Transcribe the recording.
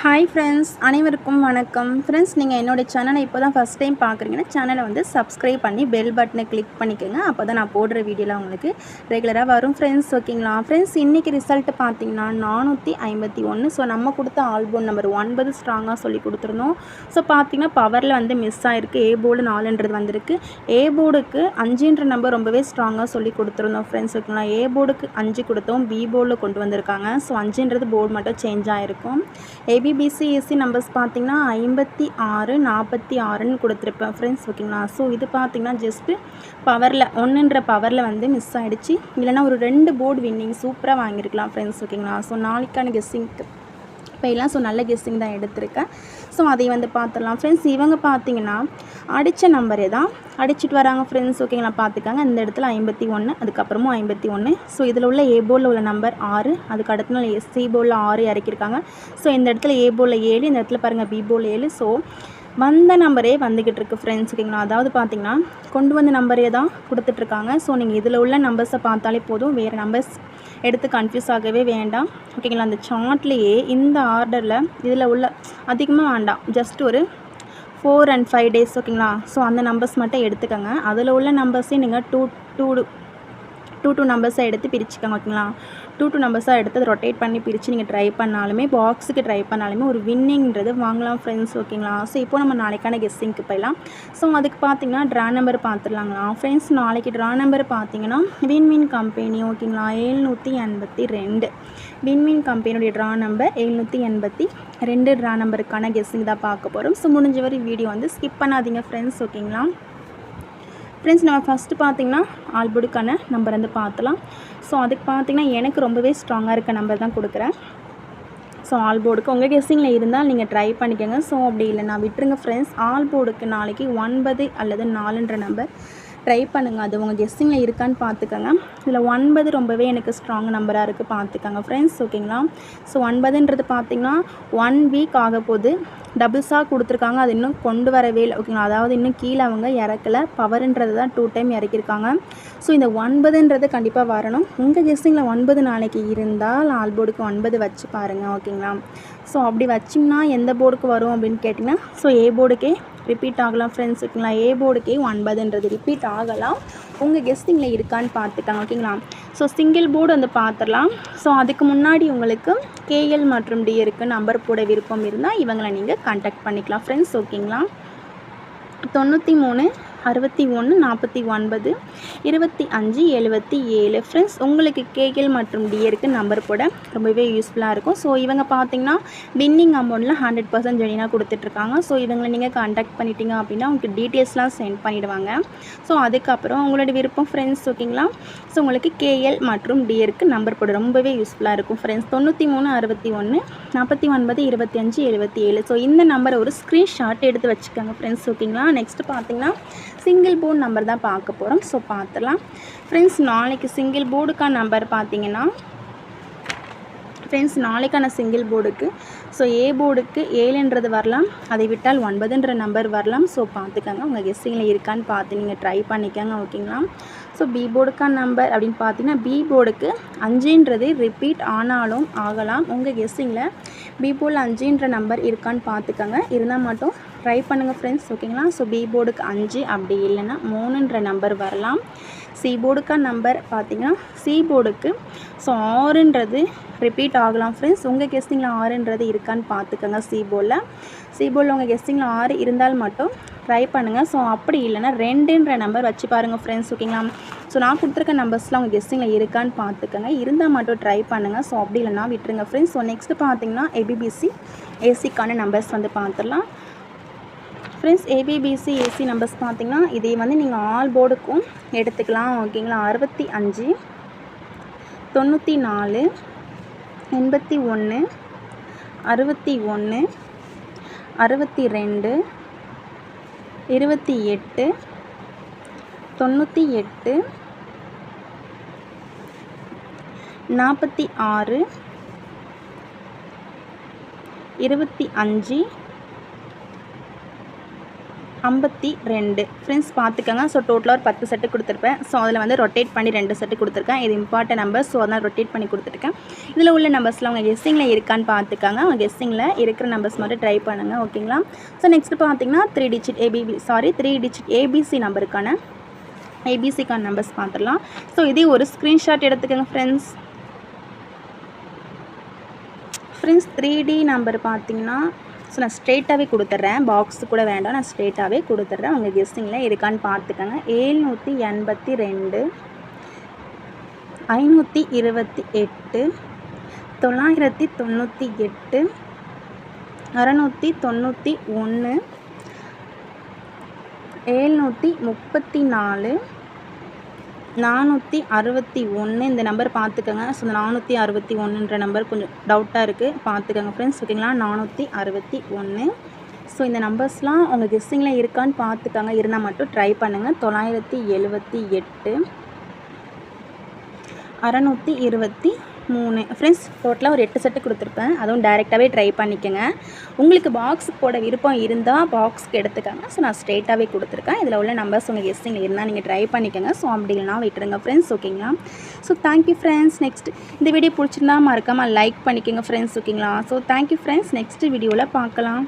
Hi friends, அனைவருக்கும் வணக்கம். Friends, நீங்கள் என்னோட சேனலை இப்போ தான் ஃபஸ்ட் டைம் பார்க்குறீங்கன்னா சேனலை வந்து சப்ஸ்கிரைப் பண்ணி பெல் பட்டனை கிளிக் பண்ணிக்கோங்க. அப்போ தான் நான் போடுற வீடியோலாம் உங்களுக்கு ரெகுலராக வரும் ஃப்ரெண்ட்ஸ். ஓகேங்களா ஃப்ரெண்ட்ஸ், இன்றைக்கி ரிசல்ட்டு பார்த்தீங்கன்னா 451. ஸோ நம்ம கொடுத்த ஆல்பம் நம்பர் 9 ஸ்ட்ராங்காக சொல்லி கொடுத்துருந்தோம். ஸோ பார்த்தீங்கன்னா பவரில் வந்து மிஸ் ஆகிருக்கு. ஏ போர்டு 4ன்றது வந்திருக்கு. ஏ போர்டுக்கு 5ன்ற நம்பர் ரொம்பவே ஸ்ட்ராங்காக சொல்லி கொடுத்துருந்தோம் ஃப்ரெண்ட்ஸ். ஓகேங்களா, ஏ போர்டுக்கு 5 கொடுத்தோம், பி போர்டில் கொண்டு வந்திருக்காங்க. ஸோ 5ன்றது போர்டு மட்டும் சேஞ்ச் ஆகிருக்கும். ஏபிபிசிஎஸ்சி நம்பர்ஸ் பார்த்திங்கன்னா 56 46ன்னு கொடுத்துருப்பேன் ஃப்ரெண்ட்ஸ். ஓகேங்களா, ஸோ இது பார்த்திங்கன்னா ஜஸ்ட்டு பவரில் 1ன்ற பவரில் வந்து மிஸ் ஆகிடுச்சு. இல்லைனா ஒரு 2 போர்டு வின்னிங் சூப்பராக வாங்கியிருக்கலாம் ஃப்ரெண்ட்ஸ். ஓகேங்களா, ஸோ நாளைக்கான கெஸ்ஸிங்க்கு போயிடலாம். ஸோ நல்ல கெஸ்ஸிங் தான் எடுத்திருக்கேன். ஸோ அதை வந்து பார்த்துடலாம் ஃப்ரெண்ட்ஸ். இவங்க பார்த்திங்கன்னா அடித்த நம்பரே தான் அடிச்சுட்டு வராங்க ஃப்ரெண்ட்ஸ். ஓகேங்களா, பார்த்துக்காங்க. இந்த இடத்துல 51, அதுக்கப்புறமும் 51. ஸோ இதில் உள்ள ஏ போர்டில் உள்ள நம்பர் 6, அதுக்கு அடுத்த நாள் சி போர்டில் 6 இறக்கியிருக்காங்க. ஸோ இந்த இடத்துல ஏ போர்டில் 7, இந்த இடத்துல பாருங்கள் பி போர்டில் 7. ஸோ வந்த நம்பரே வந்துக்கிட்டு இருக்குது ஃப்ரெண்ட்ஸ். ஓகேங்களா, அதாவது பார்த்திங்கன்னா கொண்டு வந்த நம்பரே தான் கொடுத்துட்ருக்காங்க. ஸோ நீங்கள் இதில் உள்ள நம்பர்ஸை பார்த்தாலே போதும், வேறு நம்பர்ஸ் எடுத்து கன்ஃபியூஸ் ஆகவே வேண்டாம். ஓகேங்களா, அந்த சார்ட்லேயே இந்த ஆர்டரில் இதில் உள்ள அதிகமாக வேண்டாம், ஜஸ்ட் ஒரு 4 and 5 days. ஓகேங்களா, ஸோ அந்த நம்பர்ஸ் மட்டும் எடுத்துக்கோங்க. அதில் உள்ள நம்பர்ஸையும் நீங்கள் டூ நம்பர்ஸை எடுத்து பிரிச்சுக்கோங்க. ஓகேங்களா, டூ நம்பர்ஸாக எடுத்து ரொட்டேட் பண்ணி பிரித்து நீங்கள் ட்ரை பண்ணாலுமே, பாக்ஸுக்கு ட்ரை பண்ணாலுமே ஒரு வின்னிங்கிறது வாங்கலாம் ஃப்ரெண்ட்ஸ். ஓகேங்களா, ஸோ இப்போ நம்ம நாளைக்கான கெஸ்ஸிங்க்கு போயிடலாம். ஸோ அதுக்கு பார்த்தீங்கன்னா ட்ரா நம்பர் பார்த்துடலாங்களா ஃப்ரெண்ட்ஸ். நாளைக்கு ட்ரா நம்பர் பார்த்தீங்கன்னா வின்வின் கம்பெனி. ஓகேங்களா, 782 வின்வின் கம்பெனியுடைய ட்ரா நம்பர் 782 ட்ரா நம்பருக்கான கெஸ்ஸிங் தான் பார்க்க போகிறோம். ஸோ முடிஞ்ச வரை வீடியோ வந்து ஸ்கிப் பண்ணாதீங்க ஃப்ரெண்ட்ஸ். ஓகேங்களா ஃப்ரெண்ட்ஸ், நம்ம ஃபஸ்ட்டு பார்த்திங்கன்னா ஆல்போர்டுக்கான நம்பர் வந்து பார்த்துலாம். ஸோ அதுக்கு பார்த்திங்கன்னா எனக்கு ரொம்பவே ஸ்ட்ராங்காக இருக்க நம்பர் தான் கொடுக்குறேன். ஸோ ஆல்போர்டுக்கு உங்கள் கெஸ்ஸிங்கில் இருந்தால் நீங்கள் ட்ரை பண்ணிக்கோங்க. ஸோ அப்படி இல்லைனா விட்டுருங்க ஃப்ரெண்ட்ஸ். ஆல்போர்டுக்கு நாளைக்கு 9 அல்லது 4ன்ற நம்பர் ட்ரை பண்ணுங்கள். அது உங்கள் கெஸ்ஸிங்கில் இருக்கான்னு பார்த்துக்கோங்க. இதில் 9 ரொம்பவே எனக்கு ஸ்ட்ராங் நம்பராக இருக்குது, பார்த்துக்கோங்க ஃப்ரெண்ட்ஸ். ஓகேங்களா, ஸோ 9ன்றது பார்த்திங்கன்னா 1 வீக் ஆக போகுது. டபுள்ஸாக கொடுத்துருக்காங்க, அது இன்னும் கொண்டு வரவே இல்லை. ஓகேங்களா, அதாவது இன்னும் கீழே அவங்க இறக்கலை. பவருன்றது தான் 2 டைம் இறக்கியிருக்காங்க. ஸோ இந்த 9ன்றது கண்டிப்பாக வரணும். உங்கள் கெஸ்ஸிங்கில் 9 நாளைக்கு இருந்தால் ஆல்போர்டுக்கு 9 வச்சு பாருங்கள். ஓகேங்களா, ஸோ அப்படி வச்சிங்கன்னா எந்த போர்டுக்கு வரும் அப்படின்னு கேட்டிங்கன்னா, ஸோ ஏ போர்டுக்கே ரிப்பீட் ஆகலாம் ஃப்ரெண்ட்ஸ். ஓகேங்களா, ஏ போர்டுக்கே 9ன்றது ரிப்பீட் ஆகலாம். உங்கள் கெஸ்ஸிங்கில் இருக்கான்னு பார்த்துக்காங்க. ஓகேங்களா, ஸோ சிங்கிள் போர்டு வந்து பார்த்துடலாம். ஸோ அதுக்கு முன்னாடி உங்களுக்கு கேஎல் மற்றும் டிஎருக்கு நம்பர் போட விருப்பம் இருந்தால் இவங்களை நீங்கள் கான்டாக்ட் பண்ணிக்கலாம் ஃப்ரெண்ட்ஸ். ஓகேங்களா, 93 61 49 25 77 ஃப்ரெண்ட்ஸ். உங்களுக்கு கேஎல் மற்றும் டிஎருக்கு நம்பர் போட ரொம்பவே யூஸ்ஃபுல்லாக இருக்கும். ஸோ இவங்க பார்த்திங்கன்னா வின்னிங் அமௌண்ட்டில் 100% ஜெனினாக கொடுத்துட்ருக்காங்க. ஸோ இவங்களை நீங்கள் கான்டாக்ட் பண்ணிட்டீங்க அப்படின்னா உங்களுக்கு டீட்டெயில்ஸ்லாம் சென்ட் பண்ணிவிடுவாங்க. ஸோ அதுக்கப்புறம் உங்களோட விருப்பம் ஃப்ரெண்ட்ஸ். ஓகேங்களா, ஸோ உங்களுக்கு கேஎல் மற்றும் டிஎருக்கு நம்பர் போட ரொம்பவே யூஸ்ஃபுல்லாக இருக்கும் ஃப்ரெண்ட்ஸ். 93 61 49 25 77. ஸோ இந்த நம்பரை ஒரு ஸ்க்ரீன்ஷாட் எடுத்து வச்சுக்கோங்க ஃப்ரெண்ட்ஸ். ஓகேங்களா, நெக்ஸ்ட்டு பார்த்திங்கன்னா சிங்கிள் போர்டு நம்பர் தான் பார்க்க போகிறோம். ஸோ பார்த்துலாம் ஃப்ரெண்ட்ஸ். நாளைக்கு சிங்கிள் போர்டுக்கான நம்பர் பார்த்திங்கன்னா ஃப்ரெண்ட்ஸ், நாளைக்கான சிங்கிள் போர்டுக்கு ஸோ ஏ போர்டுக்கு 7ன்றது வரலாம், அதை விட்டால் 9ன்ற நம்பர் வரலாம். ஸோ பார்த்துக்கோங்க, உங்கள் கெஸ்ஸிங்கில் இருக்கான்னு பார்த்து நீங்கள் ட்ரை பண்ணிக்கோங்க. ஓகேங்களா, ஸோ பி போர்டுக்கான நம்பர் அப்படின்னு பார்த்தீங்கன்னா பி போர்டுக்கு 5ன்றது ரிப்பீட் ஆனாலும் ஆகலாம். உங்கள் கெஸ்ஸிங்கில் பி போர்டில் 5ன்ற நம்பர் இருக்கான்னு பார்த்துக்கோங்க. இருந்தால் மட்டும் ட்ரை பண்ணுங்கள் ஃப்ரெண்ட்ஸ். ஓகேங்களா, ஸோ பி போர்டுக்கு 5, அப்படி இல்லைன்னா 3ன்ற நம்பர் வரலாம். சி போர்டுக்கான நம்பர் பார்த்திங்கன்னா சி போர்டுக்கு ஸோ 6ன்றது ரிப்பீட் ஆகலாம் ஃப்ரெண்ட்ஸ். உங்கள் கெஸ்ஸிங்கில் 6ன்றது இருக்கான்னு பார்த்துக்கோங்க. சி போர்டில் உங்கள் கெஸ்ஸிங்கில் 6 இருந்தால் மட்டும் ட்ரை பண்ணுங்கள். ஸோ அப்படி இல்லைனா 2ன்ற நம்பர் வச்சு பாருங்கள் ஃப்ரெண்ட்ஸ். ஓகேங்களா, ஸோ நான் கொடுத்துருக்க நம்பர்ஸ்லாம் உங்கள் கெஸ்ஸிங்கில் இருக்கான்னு பார்த்துக்கோங்க. இருந்தால் மட்டும் ட்ரை பண்ணுங்கள். ஸோ அப்படி இல்லைனா விட்டுருங்க ஃப்ரெண்ட்ஸ். ஸோ நெக்ஸ்ட்டு பார்த்திங்கன்னா ஏபிபிசி ஏசிக்கான நம்பர்ஸ் வந்து பார்த்துடலாம் ஃப்ரெண்ட்ஸ். ஏபிபிசி ஏசி நம்பர்ஸ் பார்த்திங்கன்னா இதே வந்து நீங்கள் ஆல் போர்டுக்கும் எடுத்துக்கலாம். ஓகேங்களா, 65 94 81 61 62 28 98 46 25 52 ஃப்ரெண்ட்ஸ் பார்த்துக்கோங்க. ஸோ டோட்டலாக ஒரு 10 செட்டு கொடுத்துருப்பேன். ஸோ அதில் வந்து ரொட்டேட் பண்ணி 2 செட்டு கொடுத்துருக்கேன். இது இம்பார்ட்டன்ட் நம்பர், ஸோ அதனால் ரொட்டேட் பண்ணி கொடுத்துருக்கேன். இதில் உள்ள நம்பர்ஸ்லாம் உங்கள் கெஸ்ஸிங்கில் இருக்கான்னு பார்த்துக்கோங்க. உங்கள் கெஸ்ஸிங்கில் இருக்கிற நம்பர்ஸ் மட்டும் ட்ரை பண்ணுங்கள், ஓகேங்களா? ஸோ நெக்ஸ்ட்டு பார்த்தீங்கன்னா 3 டிஜிட் ஏபிசி நம்பருக்கான ஏபிசிக்கான நம்பர்ஸ் பார்த்துடலாம். ஸோ இதே ஒரு ஸ்க்ரீன்ஷாட் எடுத்துக்கோங்க ஃப்ரெண்ட்ஸ். 3D நம்பர் பார்த்தீங்கன்னா ஸோ நான் ஸ்ட்ரெயிட்டாகவே கொடுத்துட்றேன், பாக்ஸு கூட வேண்டாம், நான் ஸ்ட்ரெயிட்டாகவே கொடுத்துட்றேன். உங்கள் கெஸ்ஸிங்கில் இருக்கான்னு பார்த்துக்கோங்க. 782 528 998 691 734 461 இந்த நம்பர் பார்த்துக்கோங்க. ஸோ இந்த 461ன்ற நம்பர் கொஞ்சம் டவுட்டாக இருக்குது, பார்த்துக்கோங்க ஃப்ரெண்ட்ஸ், ஓகேங்களா? 461. ஸோ இந்த நம்பர்ஸ்லாம் உங்கள் கெஸ்ஸிங்கில் இருக்கான்னு பார்த்துக்கோங்க, இருந்தால் மட்டும் ட்ரை பண்ணுங்கள். 978 623 ஃப்ரெண்ட்ஸ், டோட்டலாக ஒரு 8 செட்டு கொடுத்துருப்பேன். அதுவும் டைரெக்டாகவே ட்ரை பண்ணிக்கோங்க. உங்களுக்கு பாக்ஸ் போட விருப்பம் இருந்தால் பாக்ஸ்க்கு எடுத்துக்கோங்க. ஸோ நான் ஸ்ட்ரெயிட்டாகவே கொடுத்துருக்கேன். இதில் உள்ள நம்பர்ஸ் உங்கள் கெஸ்ஸிங்கில் இருந்தால் நீங்கள் ட்ரை பண்ணிக்கோங்க. ஸோ அப்படி இல்லைனா விட்டுருங்க ஃப்ரெண்ட்ஸ், ஓகேங்களா? So thank you friends. நெக்ஸ்ட் இந்த வீடியோ பிடிச்சிருந்தா மறக்காமல் லைக் பண்ணிக்கோங்க ஃப்ரெண்ட்ஸ், ஓகேங்களா? So thank you friends. நெக்ஸ்ட் வீடியோவில் பார்க்கலாம்.